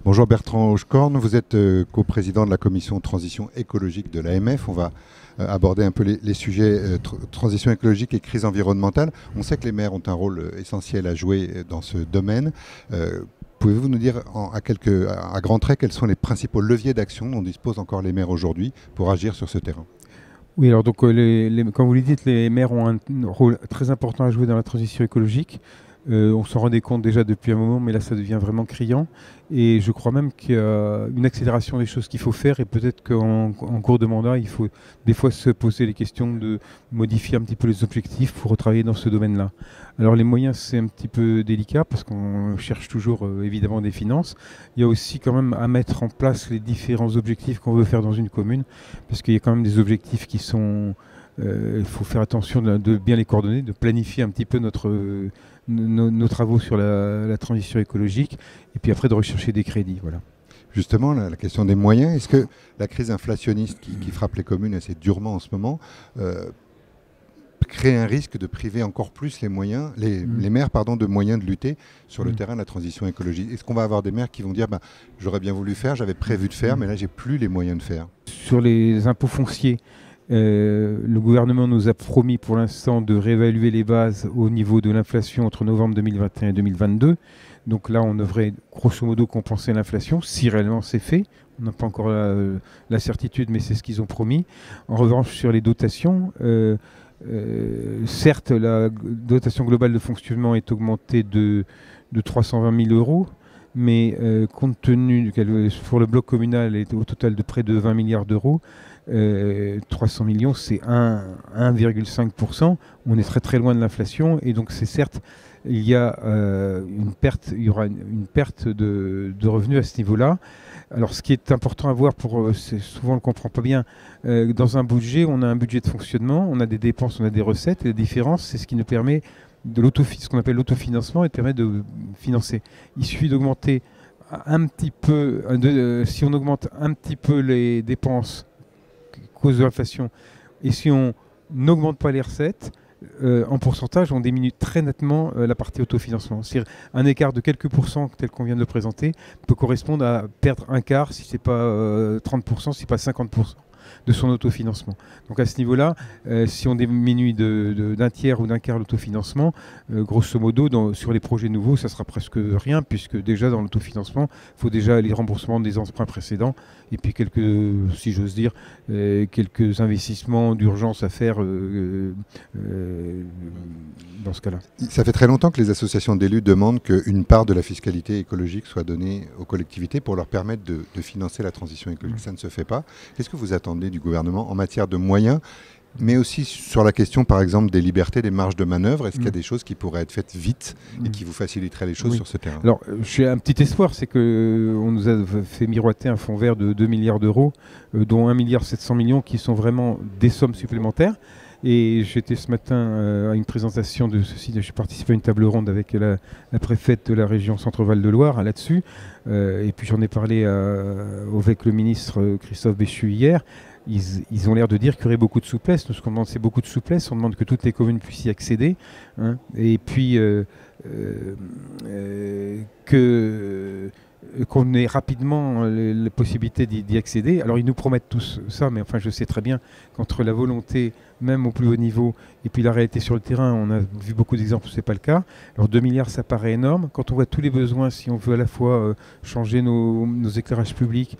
Bonjour Bertrand Hochecorne, vous êtes coprésident de la commission transition écologique de l'AMF. On va aborder un peu les sujets transition écologique et crise environnementale. On sait que les maires ont un rôle essentiel à jouer dans ce domaine. Pouvez-vous nous dire à grands traits quels sont les principaux leviers d'action dont disposent encore les maires aujourd'hui pour agir sur ce terrain? Oui, alors donc, comme vous le dites, les maires ont un rôle très important à jouer dans la transition écologique. On s'en rendait compte déjà depuis un moment, mais là ça devient vraiment criant. Et je crois même qu'il y a une accélération des choses qu'il faut faire, et peut-être qu'en cours de mandat, il faut des fois se poser les questions de modifier un petit peu les objectifs pour retravailler dans ce domaine-là. Alors les moyens, c'est un petit peu délicat parce qu'on cherche toujours évidemment des finances. Il y a aussi quand même à mettre en place les différents objectifs qu'on veut faire dans une commune, parce qu'il y a quand même des objectifs qui sont... il faut faire attention de bien les coordonner, de planifier un petit peu nos travaux sur la transition écologique, et puis après de rechercher des crédits. Voilà. Justement, la question des moyens, est-ce que la crise inflationniste qui frappe les communes assez durement en ce moment crée un risque de priver encore plus les maires de moyens de lutter sur le terrain de la transition écologique? Est-ce qu'on va avoir des maires qui vont dire j'aurais bien voulu faire, j'avais prévu de faire, mais là j'ai plus les moyens de faire? Sur les impôts fonciers, le gouvernement nous a promis pour l'instant de réévaluer les bases au niveau de l'inflation entre novembre 2021 et 2022. Donc là, on devrait grosso modo compenser l'inflation, si réellement c'est fait. On n'a pas encore la certitude, mais c'est ce qu'ils ont promis. En revanche, sur les dotations, certes, la dotation globale de fonctionnement est augmentée de 320 000 euros, mais compte tenu qu'elle, pour le bloc communal, est au total de près de 20 milliards d'euros, 300 millions, c'est 1,5%. On est très très loin de l'inflation, et donc c'est certes, il y aura une perte de revenus à ce niveau-là. Alors ce qui est important à voir, souvent on ne le comprend pas bien, dans un budget, on a un budget de fonctionnement, on a des dépenses, on a des recettes, et la différence, c'est ce qui nous permet ce qu'on appelle l'autofinancement, et permet de financer. Il suffit d'augmenter un petit peu, si on augmente un petit peu les dépenses cause de l'inflation, et si on n'augmente pas les recettes, en pourcentage, on diminue très nettement la partie autofinancement. C'est-à-dire un écart de quelques pourcents, tel qu'on vient de le présenter, peut correspondre à perdre un quart, si ce n'est pas 30%, si ce n'est pas 50% de son autofinancement. Donc à ce niveau-là, si on diminue d'un tiers ou d'un quart l'autofinancement, grosso modo, sur les projets nouveaux, ça sera presque rien, puisque déjà dans l'autofinancement, il faut déjà les remboursements des emprunts précédents, et puis si j'ose dire, quelques investissements d'urgence à faire dans ce cas-là. Ça fait très longtemps que les associations d'élus demandent qu'une part de la fiscalité écologique soit donnée aux collectivités pour leur permettre de financer la transition écologique. Ça ne se fait pas. Qu'est-ce que vous attendez du gouvernement en matière de moyens, mais aussi sur la question, par exemple, des libertés, des marges de manœuvre? Est-ce qu'il y a des choses qui pourraient être faites vite et qui vous faciliteraient les choses sur ce terrain? Alors, j'ai un petit espoir, c'est qu'on nous a fait miroiter un fonds vert de 2 milliards d'euros, dont 1,7 milliard qui sont vraiment des sommes supplémentaires. Et j'étais ce matin à une présentation de ceci, j'ai participé à une table ronde avec la préfète de la région Centre-Val de Loire là-dessus. Et puis j'en ai parlé avec le ministre Christophe Béchu hier. Ils ont l'air de dire qu'il y aurait beaucoup de souplesse. Nous, ce qu'on demande, c'est beaucoup de souplesse. On demande que toutes les communes puissent y accéder. Hein. Et puis qu'on ait rapidement la possibilité d'y accéder. Alors ils nous promettent tous ça, mais enfin je sais très bien qu'entre la volonté, même au plus haut niveau, et puis la réalité sur le terrain, on a vu beaucoup d'exemples où ce n'est pas le cas. Alors 2 milliards, ça paraît énorme. Quand on voit tous les besoins, si on veut à la fois changer nos éclairages publics,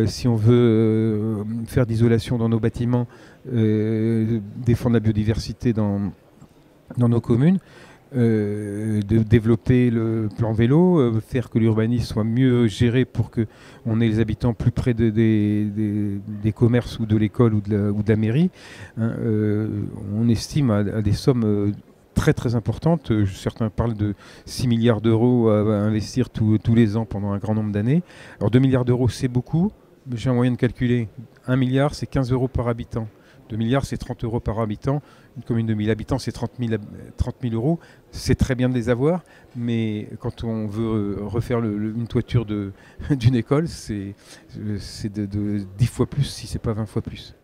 si on veut faire d'isolation dans nos bâtiments, défendre la biodiversité dans nos communes, de développer le plan vélo, faire que l'urbanisme soit mieux géré pour qu'on ait les habitants plus près des commerces ou de l'école ou de la mairie. Hein, on estime à des sommes très très importantes. Certains parlent de 6 milliards d'euros à investir tous les ans pendant un grand nombre d'années. Alors 2 milliards d'euros, c'est beaucoup. J'ai un moyen de calculer. 1 milliard, c'est 15 euros par habitant. 2 milliards, c'est 30 euros par habitant. Une commune de 1000 habitants, c'est 30 000 euros. C'est très bien de les avoir, mais quand on veut refaire une toiture d'une école, c'est de 10 fois plus, si ce n'est pas 20 fois plus.